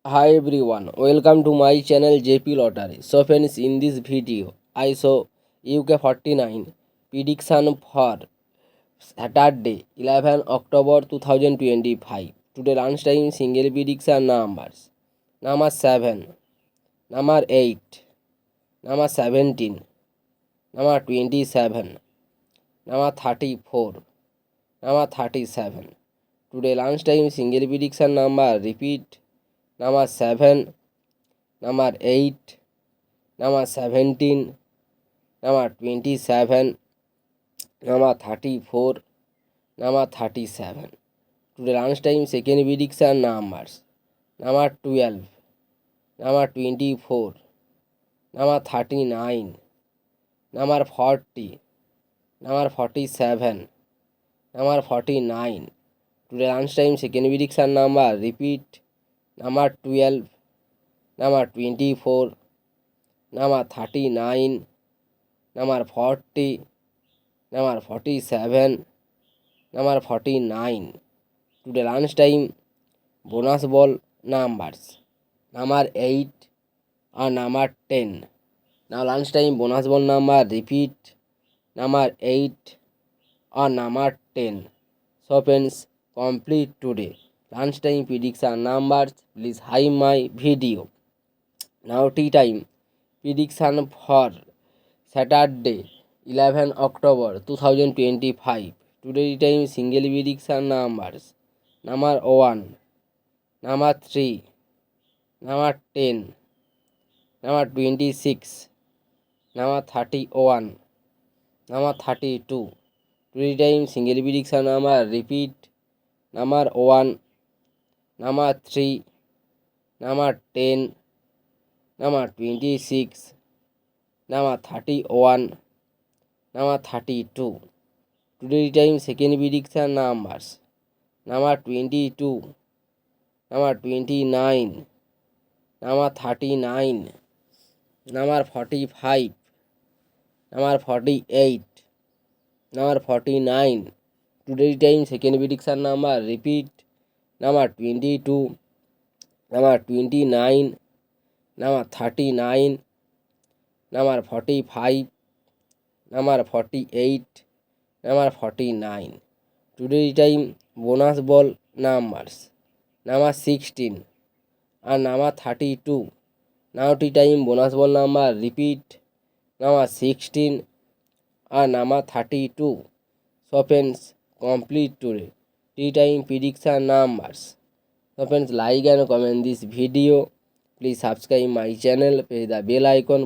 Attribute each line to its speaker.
Speaker 1: Hi everyone, welcome to my channel JP Lottery. So friends, in this video, I saw UK49 prediction for Saturday 11 October 2025. Today lunchtime single prediction numbers. Number 7, number 8, number 17, number 27, number 34, number 37. Today lunchtime single prediction number repeat number 7, number 8, number 17, number 27, number 34, number 37. Today lunchtime second prediction numbers. Number 12, number 24, number 39, number 40, number 47, number 49. Today lunchtime second prediction number repeat number 12, number 24, number 39, number 40, number 47, number 49. Today lunchtime bonus ball numbers. Number 8 and number 10. Now lunchtime bonus ball number repeat number 8 and number 10. So friends, complete today lunchtime prediction numbers. Please hide my video. Now tea time prediction for Saturday 11 October 2025. Today time single prediction numbers. Number 1, number 3, number 10, number 26, number 31, number 32. Today time single prediction number repeat number 1, number 3, number 10, number 26, number 31, number 32. Today time second prediction numbers. Number 22, number 29, number 39, number 45, number 48, number 49. Today time second prediction number repeat number 22, number 29, number 39, number 45, number 48, number 49. Today time bonus ball numbers. Number 16 and number 32. Now tea time bonus ball number repeat number 16 and number 32. So friends, complete today tea time prediction numbers. So friends, like and comment this video. Please subscribe my channel, press the bell icon